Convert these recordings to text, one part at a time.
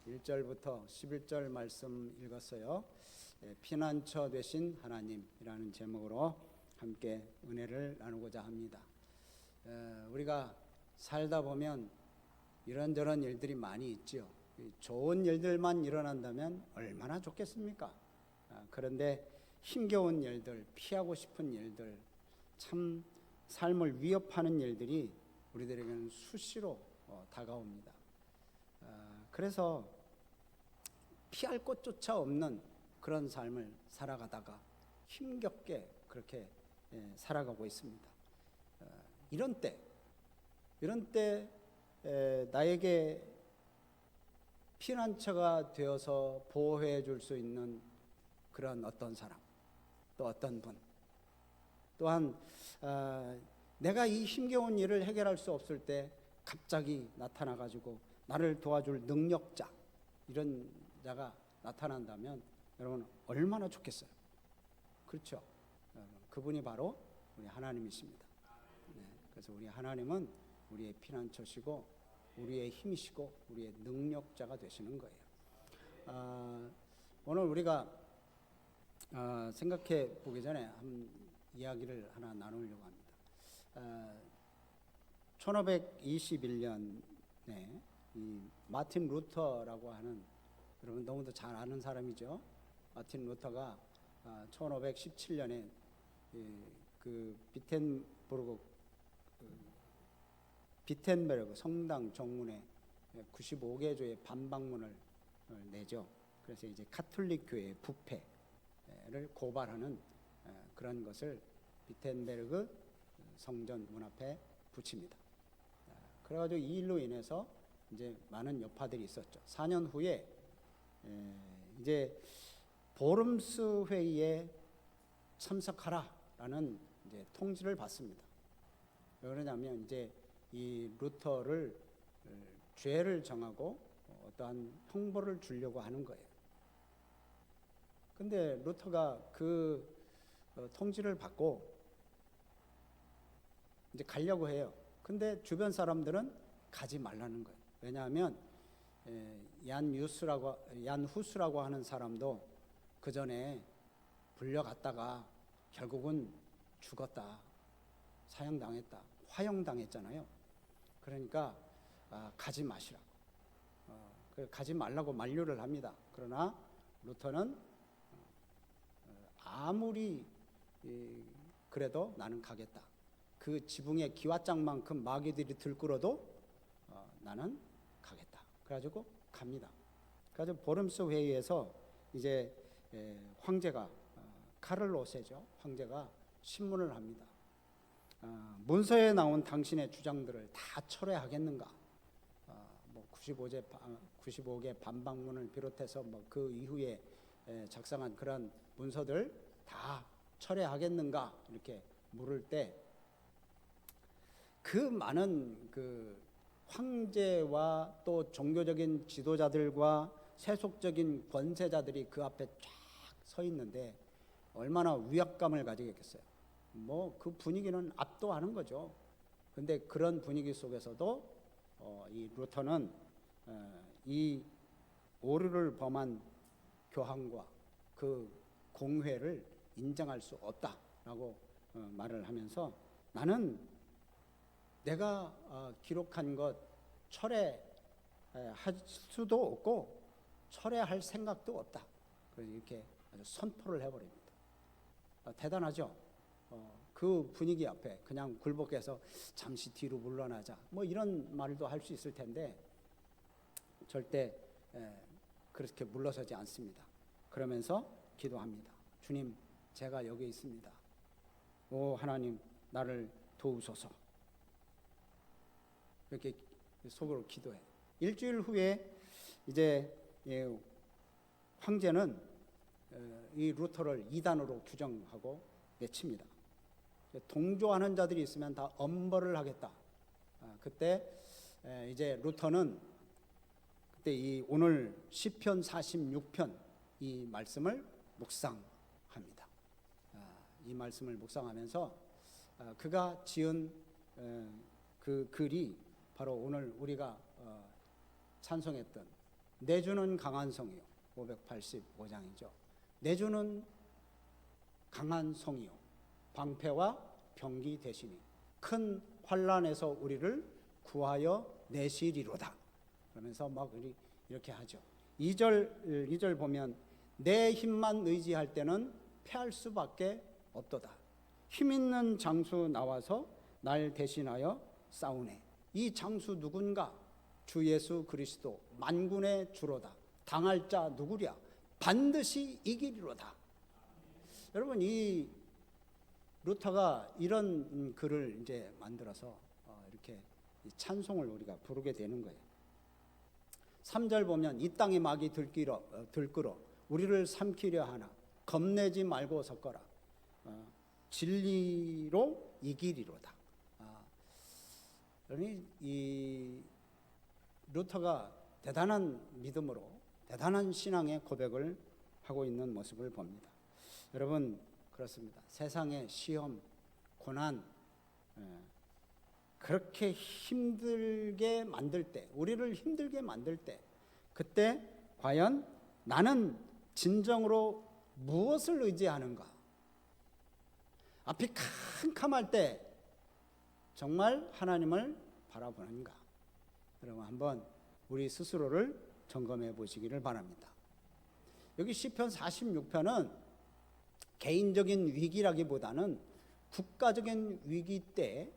1절부터 11절 말씀 읽었어요. 피난처 되신 하나님이라는 제목으로 함께 은혜를 나누고자 합니다. 우리가 살다 보면 이런저런 일들이 많이 있죠. 좋은 일들만 일어난다면 얼마나 좋겠습니까? 그런데 힘겨운 일들, 피하고 싶은 일들, 참 삶을 위협하는 일들이 우리들에게는 수시로 다가옵니다. 그래서 피할 곳조차 없는 그런 삶을 살아가다가 힘겹게 그렇게 살아가고 있습니다. 이런 때 나에게 피난처가 되어서 보호해 줄 수 있는 그런 어떤 사람, 또 어떤 분, 또한 내가 이 힘겨운 일을 해결할 수 없을 때 갑자기 나타나가지고 나를 도와줄 능력자, 이런 자가 나타난다면 여러분 얼마나 좋겠어요. 그렇죠? 그분이 바로 우리 하나님이십니다. 그래서 우리 하나님은 우리의 피난처시고 우리의 힘이시고 우리의 능력자가 되시는 거예요. 오늘 우리가 생각해 보기 전에 한 이야기를 하나 나누려고 합니다. 1521년에 이 마틴 루터라고 하는, 여러분 너무도 잘 아는 사람이죠. 마틴 루터가 1517년에 그 비텐베르그 성당 정문에 95개조의 반박문을 내죠. 그래서 이제 카톨릭 교회의 부패를 고발하는 그런 것을 비텐베르그 성전 문 앞에 붙입니다. 그래가지고 이 일로 인해서 이제 많은 여파들이 있었죠. 4년 후에 이제 보름스 회의에 참석하라라는 이제 통지를 받습니다. 왜 그러냐면 이제 이 루터를 죄를 정하고 어떠한 형벌을 주려고 하는 거예요. 근데 루터가 그 통지를 받고 이제 가려고 해요. 근데 주변 사람들은 가지 말라는 거예요. 왜냐하면 얀 후스라고 하는 사람도 그 전에 불려갔다가 결국은 죽었다, 사형당했다, 화형당했잖아요. 그러니까 가지 마시라고, 가지 말라고 만류를 합니다. 그러나 루터는 아무리 그래도 나는 가겠다. 그 지붕의 기와장만큼 마귀들이 들끓어도 나는 가겠다. 그래가지고 갑니다. 그래가지고 보름스 회의에서 이제 황제가 카를로세죠. 황제가 신문을 합니다. 문서에 나온 당신의 주장들을 다 철회하겠는가? 95개 반박문을 비롯해서 그 이후에 작성한 그런 문서들 다 철회하겠는가? 이렇게 물을 때 그 많은 그 황제와 또 종교적인 지도자들과 세속적인 권세자들이 그 앞에 쫙 서 있는데 얼마나 위압감을 가지겠어요. 그 분위기는 압도하는 거죠. 근데 그런 분위기 속에서도 이 루터는 이 오류를 범한 교황과 그 공회를 인정할 수 없다라고 말을 하면서 나는 내가 기록한 것 철회할 수도 없고 철회할 생각도 없다. 그래서 이렇게 아주 선포를 해버립니다. 대단하죠. 그 분위기 앞에 그냥 굴복해서 잠시 뒤로 물러나자, 이런 말도 할 수 있을 텐데 절대 그렇게 물러서지 않습니다. 그러면서 기도합니다. 주님, 제가 여기 있습니다. 오 하나님, 나를 도우소서. 이렇게 속으로 기도해. 일주일 후에 이제 황제는 이 루터를 이단으로 규정하고 내칩니다. 동조하는 자들이 있으면 다 엄벌을 하겠다. 그때 이제 루터는 그때 이 오늘 시편 46편 이 말씀을 묵상합니다. 이 말씀을 묵상하면서 그가 지은 그 글이 바로 오늘 우리가 찬송했던 내 주는 강한 성이요. 585장이죠. 내 주는 강한 성이요. 방패와 병기 대신이 큰 환난에서 우리를 구하여 내시리로다. 그러면서 막 이렇게 하죠. 2절 보면 내 힘만 의지할 때는 패할 수밖에 없도다. 힘 있는 장수 나와서 날 대신하여 싸우네. 이 장수 누군가? 주 예수 그리스도 만군의 주로다. 당할 자 누구랴? 반드시 이기리로다. 여러분, 이 루터가 이런 글을 이제 만들어서 이렇게 찬송을 우리가 부르게 되는 거예요. 3절 보면 이 땅의 막이 들끓어 우리를 삼키려 하나 겁내지 말고 섰거라. 진리로 이기리로다. 그러니 이 루터가 대단한 믿음으로 대단한 신앙의 고백을 하고 있는 모습을 봅니다. 여러분, 그렇습니다. 세상의 시험, 고난, 그렇게 힘들게 만들 때, 우리를 힘들게 만들 때, 그때 과연 나는 진정으로 무엇을 의지하는가? 앞이 캄캄할 때 정말 하나님을 바라보는가? 여러분, 한번 우리 스스로를 점검해 보시기를 바랍니다. 여기 시편 46편은 개인적인 위기라기보다는 국가적인 위기 때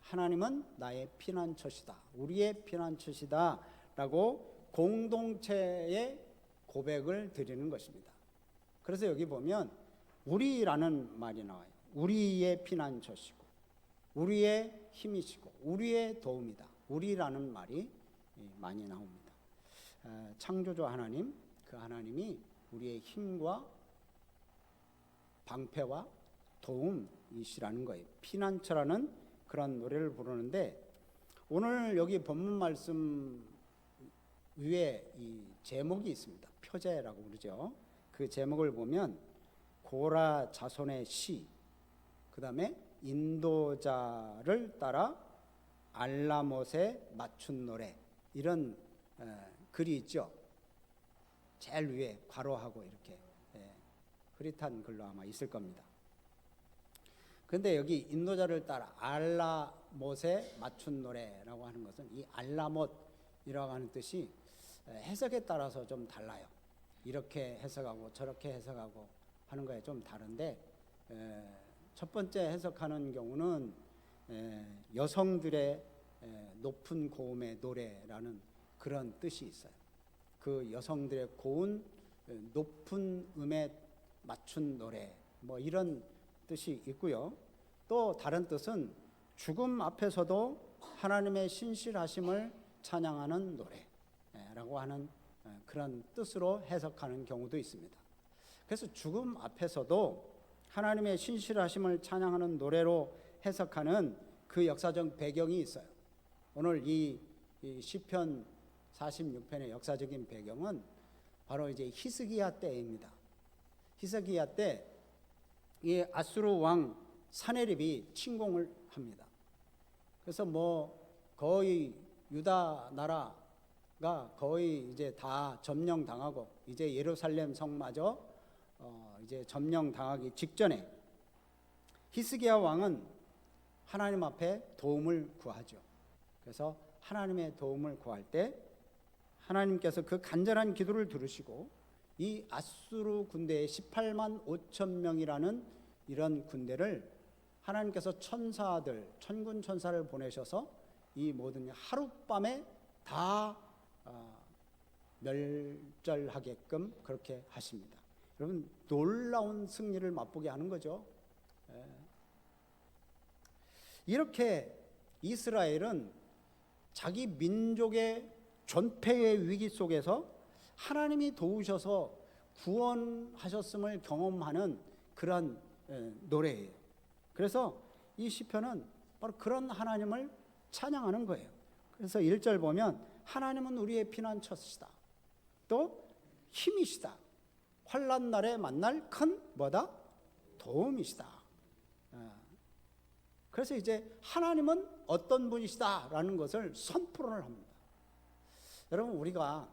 하나님은 나의 피난처시다, 우리의 피난처시다 라고 공동체의 고백을 드리는 것입니다. 그래서 여기 보면 우리라는 말이 나와요. 우리의 피난처시고 우리의 힘이시고 우리의 도움이다. 우리라는 말이 많이 나옵니다. 창조주 하나님, 그 하나님이 우리의 힘과 방패와 도움이시라는 거예요. 피난처라는 그런 노래를 부르는데, 오늘 여기 본문 말씀 위에 이 제목이 있습니다. 표제라고 그러죠. 그 제목을 보면 고라 자손의 시, 그 다음에 인도자를 따라 알라못에 맞춘 노래, 이런 글이 있죠. 제일 위에 괄호하고 이렇게 흐릿한 글로 아마 있을 겁니다. 그런데 여기 인도자를 따라 알라못에 맞춘 노래라고 하는 것은, 이 알라못이라고 하는 뜻이 해석에 따라서 좀 달라요. 이렇게 해석하고 저렇게 해석하고 하는 거에 좀 다른데, 첫 번째 해석하는 경우는 여성들의 높은 고음의 노래라는 그런 뜻이 있어요. 그 여성들의 고운 높은 음에 맞춘 노래, 뭐 이런 뜻이 있고요. 또 다른 뜻은 죽음 앞에서도 하나님의 신실하심을 찬양하는 노래라고 하는 그런 뜻으로 해석하는 경우도 있습니다. 그래서 죽음 앞에서도 하나님의 신실하심을 찬양하는 노래로 해석하는 그 역사적 배경이 있어요. 오늘 이 시편 46편의 역사적인 배경은 바로 이제 히스기야 때입니다. 히스기야 때 이 아수르 왕 사네립이 침공을 합니다. 그래서 뭐 거의 유다 나라가 거의 이제 다 점령당하고, 이제 예루살렘 성마저 이제 점령당하기 직전에 히스기야 왕은 하나님 앞에 도움을 구하죠. 그래서 하나님의 도움을 구할 때 하나님께서 그 간절한 기도를 들으시고 이 아수르 군대의 18만 5천 명이라는 이런 군대를 하나님께서 천사들, 천군 천사를 보내셔서 이 모든 하룻밤에 다 멸절하게끔 그렇게 하십니다. 여러분, 놀라운 승리를 맛보게 하는 거죠. 이렇게 이스라엘은 자기 민족의 전패의 위기 속에서 하나님이 도우셔서 구원하셨음을 경험하는 그런 노래예요. 그래서 이 시편은 바로 그런 하나님을 찬양하는 거예요. 그래서 1절 보면 하나님은 우리의 피난처시다, 또 힘이시다, 환난 날에 만날 큰 뭐다? 도움이시다. 그래서 이제 하나님은 어떤 분이시다라는 것을 선포를 합니다. 여러분, 우리가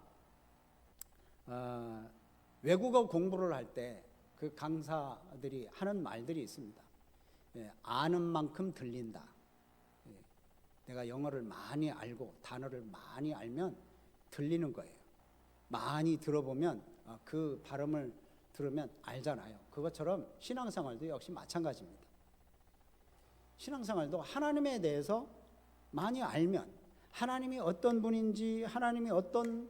외국어 공부를 할 때 그 강사들이 하는 말들이 있습니다. 아는 만큼 들린다. 내가 영어를 많이 알고 단어를 많이 알면 들리는 거예요. 많이 들어보면 그 발음을 들으면 알잖아요. 그것처럼 신앙생활도 역시 마찬가지입니다. 신앙생활도 하나님에 대해서 많이 알면, 하나님이 어떤 분인지, 하나님이 어떤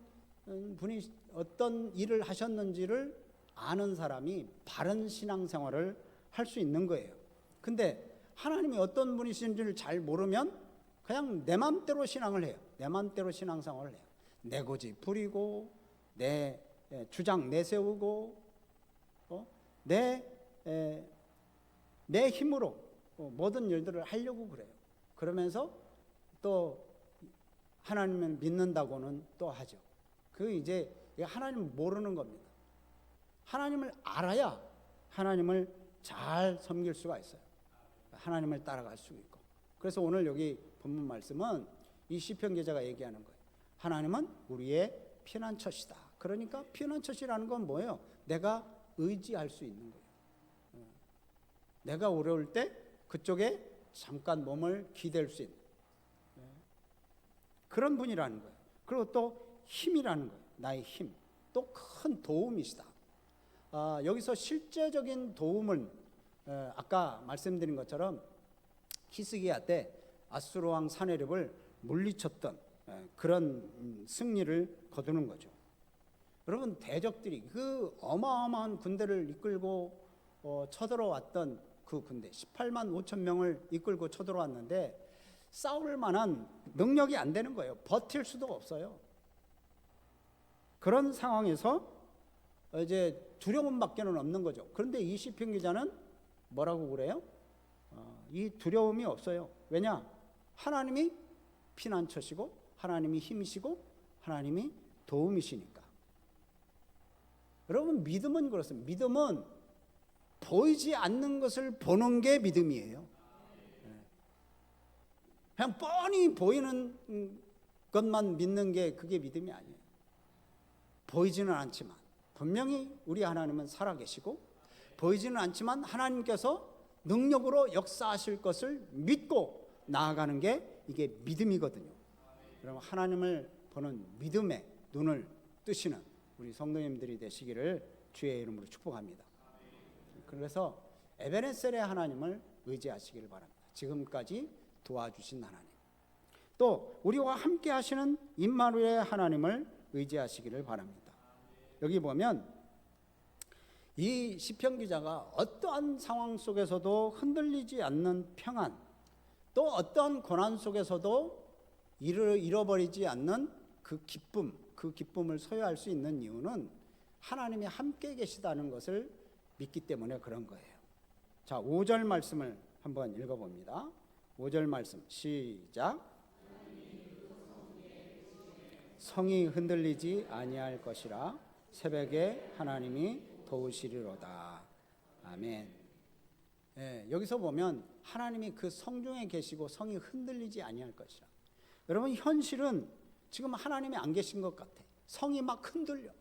분이 어떤 일을 하셨는지를 아는 사람이 바른 신앙생활을 할 수 있는 거예요. 근데 하나님이 어떤 분이신지를 잘 모르면 그냥 내 맘대로 신앙을 해요. 내 맘대로 신앙생활을 해요. 내 고집 부리고, 내 주장 내세우고, 내 힘으로 모든 일들을 하려고 그래요. 그러면서 또 하나님을 믿는다고는 또 하죠. 그 이제 하나님을 모르는 겁니다. 하나님을 알아야 하나님을 잘 섬길 수가 있어요. 하나님을 따라갈 수 있고. 그래서 오늘 여기 본문 말씀은 이 시편 기자가 얘기하는 거예요. 하나님은 우리의 피난처시다. 그러니까 피난처시라는 건 뭐예요? 내가 의지할 수 있는 거예요. 내가 어려울 때 그쪽에 잠깐 몸을 기댈 수 있는 그런 분이라는 거예요. 그리고 또 힘이라는 거예요. 나의 힘. 또 큰 도움이시다. 여기서 실제적인 도움은 아까 말씀드린 것처럼 히스기야 때 아수르 왕 사네립을 물리쳤던 그런 승리를 거두는 거죠. 여러분, 대적들이 그 어마어마한 군대를 이끌고 쳐들어왔던 그 군대 18만 5천 명을 이끌고 쳐들어왔는데 싸울 만한 능력이 안 되는 거예요. 버틸 수도 없어요. 그런 상황에서 이제 두려움밖에는 없는 거죠. 그런데 이 시편 기자는 뭐라고 그래요? 이 두려움이 없어요. 왜냐? 하나님이 피난처시고, 하나님이 힘이시고, 하나님이 도움이시니까. 여러분, 믿음은 그렇습니다. 믿음은 보이지 않는 것을 보는 게 믿음이에요. 그냥 뻔히 보이는 것만 믿는 게 그게 믿음이 아니에요. 보이지는 않지만 분명히 우리 하나님은 살아계시고, 보이지는 않지만 하나님께서 능력으로 역사하실 것을 믿고 나아가는 게 이게 믿음이거든요. 그럼 하나님을 보는 믿음의 눈을 뜨시는 우리 성도님들이 되시기를 주의 이름으로 축복합니다. 그래서 에베네셀의 하나님을 의지하시기를 바랍니다. 지금까지 도와주신 하나님, 또 우리와 함께 하시는 임마누엘의 하나님을 의지하시기를 바랍니다. 여기 보면 이 시편 기자가 어떠한 상황 속에서도 흔들리지 않는 평안, 또 어떠한 고난 속에서도 잃어버리지 않는 그 기쁨을 소유할 수 있는 이유는 하나님이 함께 계시다는 것을 믿기 때문에 그런 거예요. 자, 5절 말씀을 한번 읽어봅니다. 5절 말씀 시작. 성이 흔들리지 아니할 것이라 새벽에 하나님이 도우시리로다. 아멘. 여기서 보면 하나님이 그 성중에 계시고 성이 흔들리지 아니할 것이라. 여러분, 현실은 지금 하나님이 안 계신 것 같아. 성이 막 흔들려.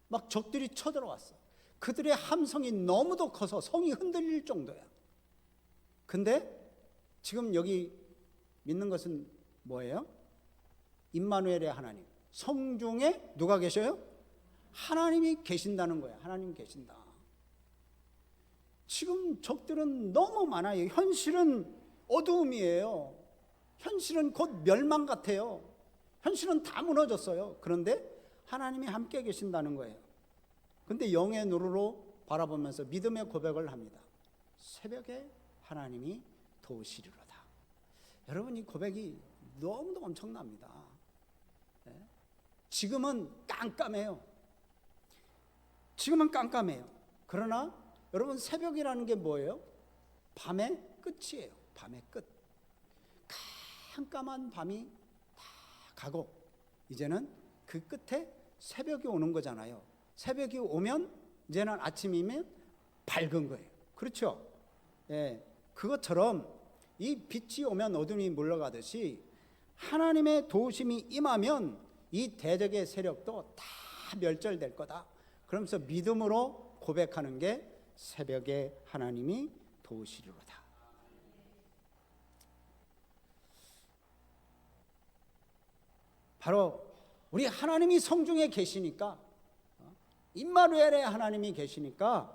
막 적들이 쳐들어왔어. 그들의 함성이 너무도 커서 성이 흔들릴 정도야. 근데 지금 여기 믿는 것은 뭐예요? 임마누엘의 하나님. 성중에 누가 계셔요? 하나님이 계신다는 거예요. 하나님 계신다. 지금 적들은 너무 많아요. 현실은 어두움이에요. 현실은 곧 멸망 같아요. 현실은 다 무너졌어요. 그런데 하나님이 함께 계신다는 거예요. 근데 영의 눈으로 바라보면서 믿음의 고백을 합니다. 새벽에 하나님이 도우시리로다. 여러분, 이 고백이 너무도 엄청납니다. 지금은 깜깜해요. 지금은 깜깜해요. 그러나 여러분, 새벽이라는 게 뭐예요? 밤의 끝이에요. 밤의 끝. 깜깜한 밤이 다 가고 이제는 그 끝에 새벽이 오는 거잖아요. 새벽이 오면 이제는 아침이면 밝은 거예요. 그렇죠? 그것처럼 이 빛이 오면 어둠이 물러가듯이 하나님의 도우심이 임하면 이 대적의 세력도 다 멸절될 거다. 그러면서 믿음으로 고백하는 게 새벽에 하나님이 도우시리로다. 바로 우리 하나님이 성중에 계시니까, 임마누엘의 하나님이 계시니까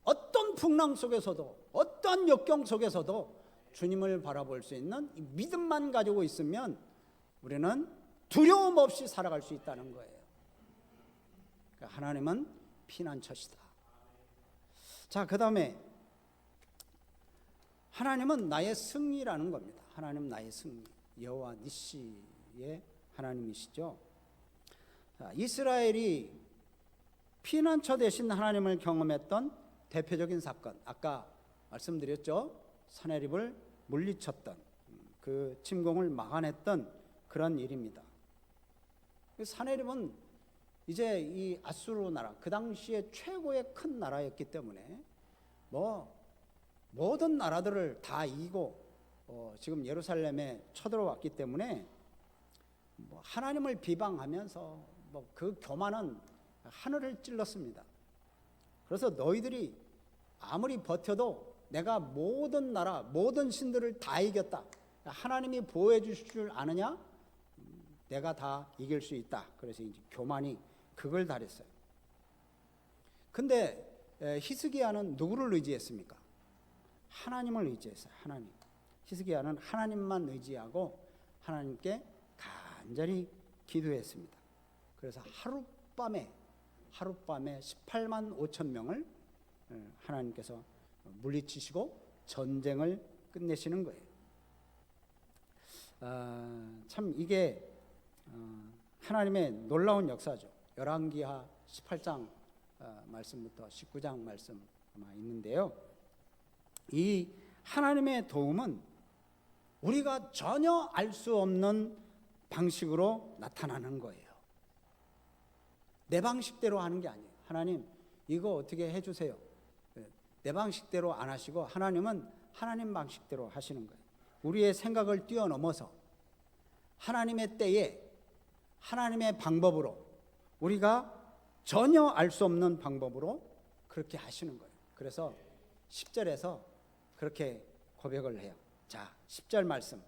어떤 풍랑 속에서도 어떤 역경 속에서도 주님을 바라볼 수 있는 이 믿음만 가지고 있으면 우리는 두려움 없이 살아갈 수 있다는 거예요. 그러니까 하나님은 피난처시다. 자, 그 다음에 하나님은 나의 승리라는 겁니다. 하나님 나의 승리, 여호와 니시의 하나님이시죠. 자, 이스라엘이 피난처 되신 하나님을 경험했던 대표적인 사건, 아까 말씀드렸죠. 사내립을 물리쳤던, 그 침공을 막아냈던 그런 일입니다. 사내립은 이제 이 아수르 나라, 그 당시에 최고의 큰 나라였기 때문에 모든 나라들을 다 이기고 지금 예루살렘에 쳐들어왔기 때문에 하나님을 비방하면서 그 교만은 하늘을 찔렀습니다. 그래서 너희들이 아무리 버텨도 내가 모든 나라, 모든 신들을 다 이겼다. 하나님이 보호해 주실 줄 아느냐? 내가 다 이길 수 있다. 그래서 이제 교만이 극을 달했어요. 근데 히스기야는 누구를 의지했습니까? 하나님을 의지했어요. 하나님. 히스기야는 하나님만 의지하고 하나님께 간절히 기도했습니다. 그래서 하룻밤에 18만 5천 명을 하나님께서 물리치시고 전쟁을 끝내시는 거예요. 참 이게 하나님의 놀라운 역사죠. 열왕기하 18장 말씀부터 19장 말씀 아마 있는데요. 이 하나님의 도움은 우리가 전혀 알 수 없는 방식으로 나타나는 거예요. 내 방식대로 하는 게 아니에요. 하나님 이거 어떻게 해주세요. 내 방식대로 안 하시고 하나님은 하나님 방식대로 하시는 거예요. 우리의 생각을 뛰어넘어서 하나님의 때에 하나님의 방법으로, 우리가 전혀 알 수 없는 방법으로 그렇게 하시는 거예요. 그래서 10절에서 그렇게 고백을 해요. 자, 10절 말씀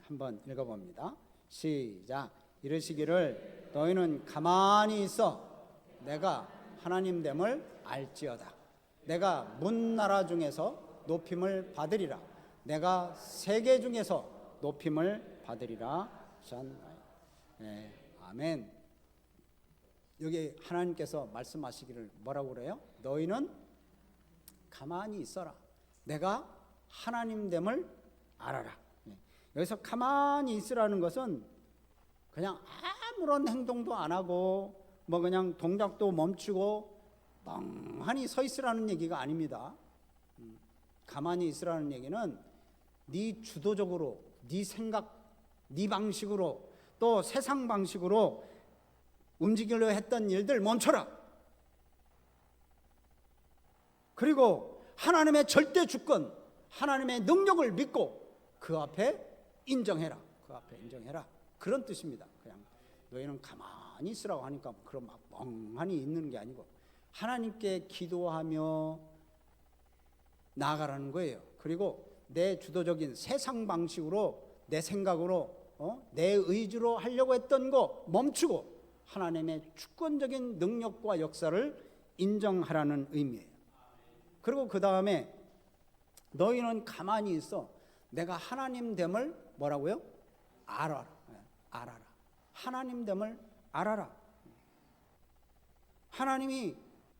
한번 읽어봅니다. 시작. 이르시기를 너희는 가만히 있어 내가 하나님 됨을 알지어다. 내가 문나라 중에서 높임을 받으리라. 내가 세계 중에서 높임을 받으리라. 네, 아멘. 여기 하나님께서 말씀하시기를 뭐라고 그래요? 너희는 가만히 있어라. 내가 하나님 됨을 알아라. 네. 여기서 가만히 있으라는 것은 그냥 아무런 행동도 안 하고 그냥 동작도 멈추고 멍하니 서 있으라는 얘기가 아닙니다. 가만히 있으라는 얘기는 네 주도적으로, 네 생각, 네 방식으로, 또 세상 방식으로 움직이려 했던 일들 멈춰라. 그리고 하나님의 절대 주권, 하나님의 능력을 믿고 그 앞에 인정해라. 그 앞에 인정해라. 그런 뜻입니다. 그냥 너희는 가만히 있으라고 하니까 그럼 막 멍하니 있는 게 아니고 하나님께 기도하며 나아가라는 거예요. 그리고 내 주도적인 세상 방식으로, 내 생각으로, 내 의지로 하려고 했던 거 멈추고 하나님의 주권적인 능력과 역사를 인정하라는 의미예요. 그리고 그 다음에 너희는 가만히 있어 내가 하나님 됨을 뭐라고요? 알아라. 알아라. 하나님 됨을 알아라. 하나님이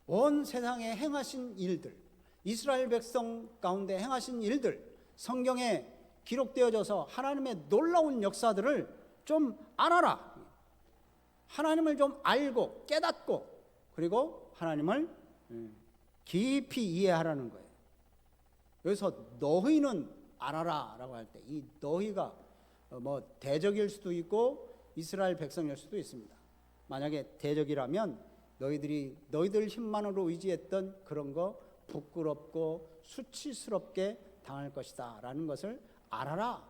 온 세상에 행하신 일들, 이스라엘 백성 가운데 행하신 일들, 성경에 기록되어져서 하나님의 놀라운 역사들을 좀 알아라. 하나님을 좀 알고 깨닫고 그리고 하나님을 깊이 이해하라는 거예요. 여기서 너희는 알아라 라고 할 때 이 너희가 대적일 수도 있고 이스라엘 백성일 수도 있습니다. 만약에 대적이라면 너희들 힘만으로 의지했던 그런 거 부끄럽고 수치스럽게 당할 것이다 라는 것을 알아라,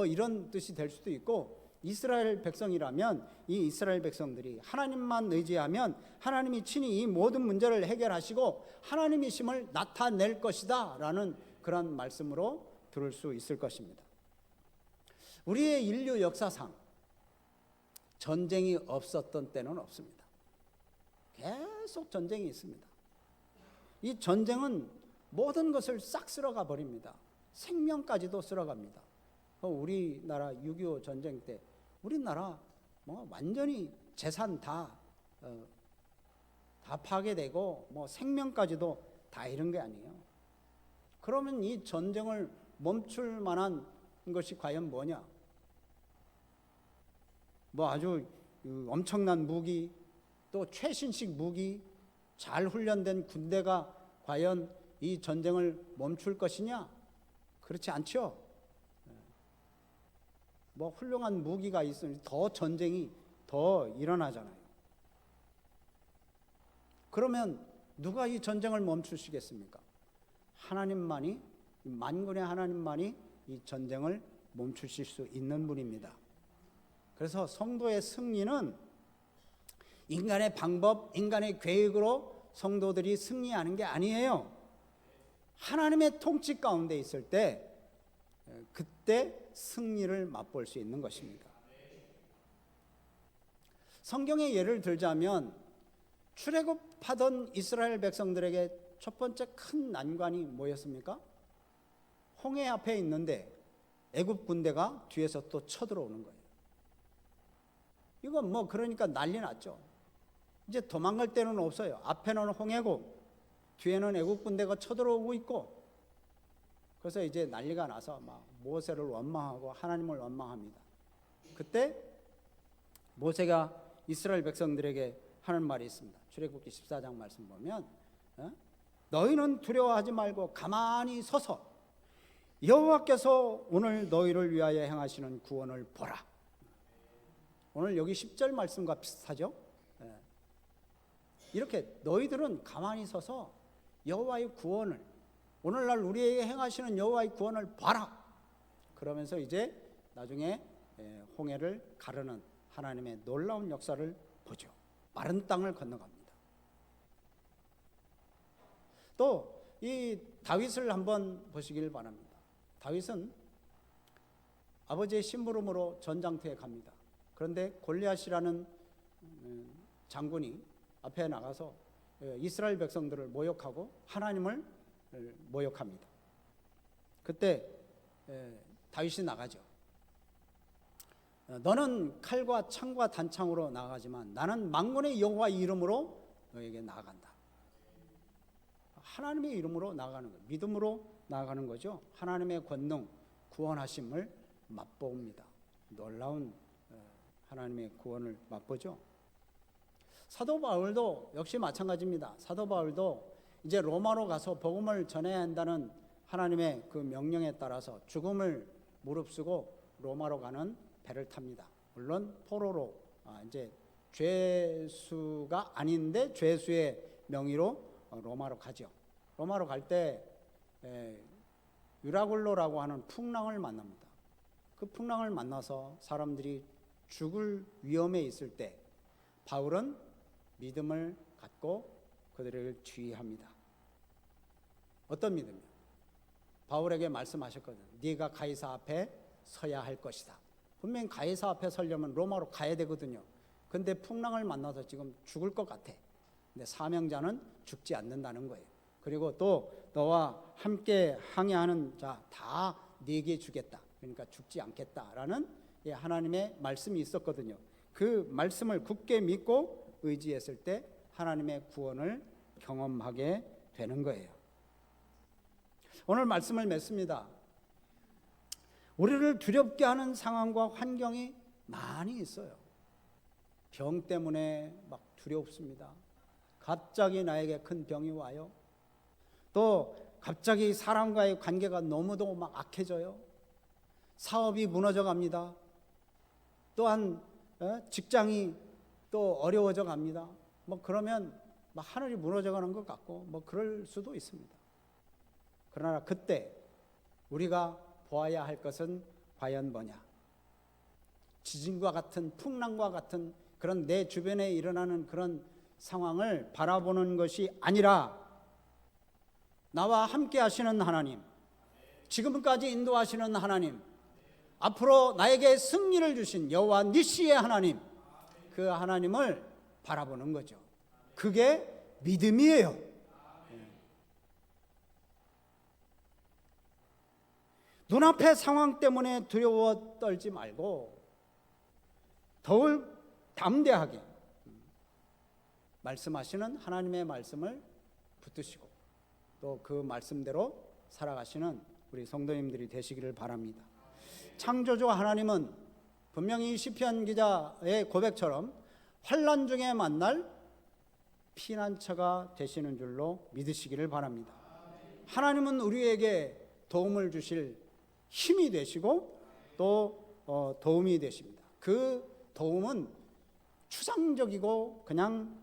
이런 뜻이 될 수도 있고, 이스라엘 백성이라면 이 이스라엘 백성들이 하나님만 의지하면 하나님이 친히 이 모든 문제를 해결하시고 하나님이심을 나타낼 것이다 라는 그런 말씀으로 들을 수 있을 것입니다. 우리의 인류 역사상 전쟁이 없었던 때는 없습니다. 계속 전쟁이 있습니다. 이 전쟁은 모든 것을 싹 쓸어가 버립니다. 생명까지도 쓸어갑니다. 우리나라 6.25 전쟁 때 우리나라 완전히 재산 다 파괴되고 생명까지도 다 잃은 게 아니에요. 그러면 이 전쟁을 멈출 만한 것이 과연 뭐냐? 아주 엄청난 무기, 또 최신식 무기, 잘 훈련된 군대가 과연 이 전쟁을 멈출 것이냐? 그렇지 않죠. 훌륭한 무기가 있으면 더 전쟁이 더 일어나잖아요. 그러면 누가 이 전쟁을 멈추시겠습니까? 하나님만이, 만군의 하나님만이 이 전쟁을 멈추실 수 있는 분입니다. 그래서 성도의 승리는 인간의 방법, 인간의 계획으로 성도들이 승리하는 게 아니에요. 하나님의 통치 가운데 있을 때 그때 승리를 맛볼 수 있는 것입니다. 성경의 예를 들자면 출애굽하던 이스라엘 백성들에게 첫 번째 큰 난관이 뭐였습니까? 홍해 앞에 있는데 애굽 군대가 뒤에서 또 쳐들어오는 거예요. 이건 그러니까 난리 났죠. 이제 도망갈 데는 없어요. 앞에는 홍해고 뒤에는 애굽 군대가 쳐들어오고 있고, 그래서 이제 난리가 나서 모세를 원망하고 하나님을 원망합니다. 그때 모세가 이스라엘 백성들에게 하는 말이 있습니다. 출애굽기 14장 말씀 보면 너희는 두려워하지 말고 가만히 서서 여호와께서 오늘 너희를 위하여 행하시는 구원을 보라. 오늘 여기 10절 말씀과 비슷하죠? 이렇게 너희들은 가만히 서서 여호와의 구원을, 오늘날 우리에게 행하시는 여호와의 구원을 봐라. 그러면서 이제 나중에 홍해를 가르는 하나님의 놀라운 역사를 보죠. 마른 땅을 건너갑니다. 또 이 다윗을 한번 보시길 바랍니다. 다윗은 아버지의 심부름으로 전장터에 갑니다. 그런데 골리앗이라는 장군이 앞에 나가서 이스라엘 백성들을 모욕하고 하나님을 모욕합니다. 그때 다윗이 나가죠. 너는 칼과 창과 단창으로 나가지만 나는 만군의 여호와 이름으로 너에게 나아간다. 하나님의 이름으로 나아가는 거예요. 믿음으로 나아가는 거죠. 하나님의 권능, 구원하심을 맛봅니다. 놀라운 하나님의 구원을 맛보죠. 사도 바울도 역시 마찬가지입니다. 사도 바울도 이제 로마로 가서 복음을 전해야 한다는 하나님의 그 명령에 따라서 죽음을 무릅쓰고 로마로 가는 배를 탑니다. 물론 포로로 이제 죄수가 아닌데 죄수의 명의로 로마로 가죠. 로마로 갈 때 유라굴로라고 하는 풍랑을 만납니다. 그 풍랑을 만나서 사람들이 죽을 위험에 있을 때 바울은 믿음을 갖고 그들을 주의합니다. 어떤 믿음이요? 바울에게 말씀하셨거든요. 네가 가이사 앞에 서야 할 것이다. 분명히 가이사 앞에 서려면 로마로 가야 되거든요. 근데 풍랑을 만나서 지금 죽을 것 같아. 근데 사명자는 죽지 않는다는 거예요. 그리고 또 너와 함께 항해하는 자 다 네게 주겠다. 그러니까 죽지 않겠다라는 하나님의 말씀이 있었거든요. 그 말씀을 굳게 믿고 의지했을 때 하나님의 구원을 경험하게 되는 거예요. 오늘 말씀을 맺습니다. 우리를 두렵게 하는 상황과 환경이 많이 있어요. 병 때문에 막 두렵습니다. 갑자기 나에게 큰 병이 와요. 또 갑자기 사람과의 관계가 너무도 막 악해져요. 사업이 무너져 갑니다. 또한 직장이 또 어려워져 갑니다. 그러면 막 하늘이 무너져 가는 것 같고 그럴 수도 있습니다. 그러나 그때 우리가 보아야 할 것은 과연 뭐냐? 지진과 같은 풍랑과 같은 그런 내 주변에 일어나는 그런 상황을 바라보는 것이 아니라 나와 함께 하시는 하나님, 지금까지 인도하시는 하나님, 앞으로 나에게 승리를 주신 여호와 니시의 하나님, 그 하나님을 바라보는 거죠. 그게 믿음이에요. 눈앞의 상황 때문에 두려워 떨지 말고 더욱 담대하게 말씀하시는 하나님의 말씀을 붙드시고 또 그 말씀대로 살아가시는 우리 성도님들이 되시기를 바랍니다. 창조주 하나님은 분명히 시편 기자의 고백처럼 환난 중에 만날 피난처가 되시는 줄로 믿으시기를 바랍니다. 하나님은 우리에게 도움을 주실 힘이 되시고 또 도움이 되십니다. 그 도움은 추상적이고 그냥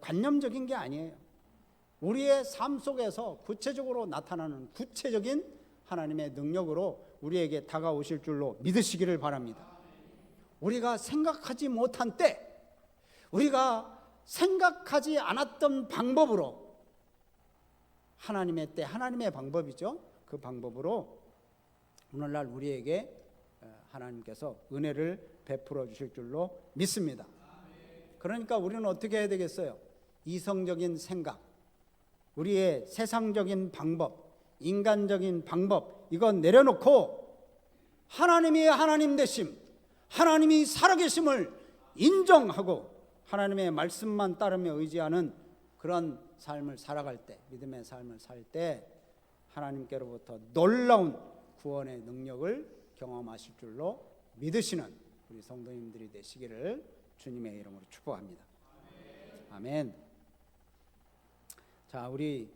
관념적인 게 아니에요. 우리의 삶 속에서 구체적으로 나타나는 구체적인 하나님의 능력으로 우리에게 다가오실 줄로 믿으시기를 바랍니다. 우리가 생각하지 못한 때, 우리가 생각하지 않았던 방법으로 하나님의 때, 하나님의 방법이죠. 그 방법으로 오늘날 우리에게 하나님께서 은혜를 베풀어 주실 줄로 믿습니다. 그러니까 우리는 어떻게 해야 되겠어요? 이성적인 생각, 우리의 세상적인 방법, 인간적인 방법, 이건 내려놓고 하나님이 하나님 되심, 하나님이 살아계심을 인정하고 하나님의 말씀만 따르며 의지하는 그런 삶을 살아갈 때, 믿음의 삶을 살 때 하나님께로부터 놀라운 구원의 능력을 경험하실 줄로 믿으시는 우리 성도님들이 되시기를 주님의 이름으로 축복합니다. 아멘. 자, 우리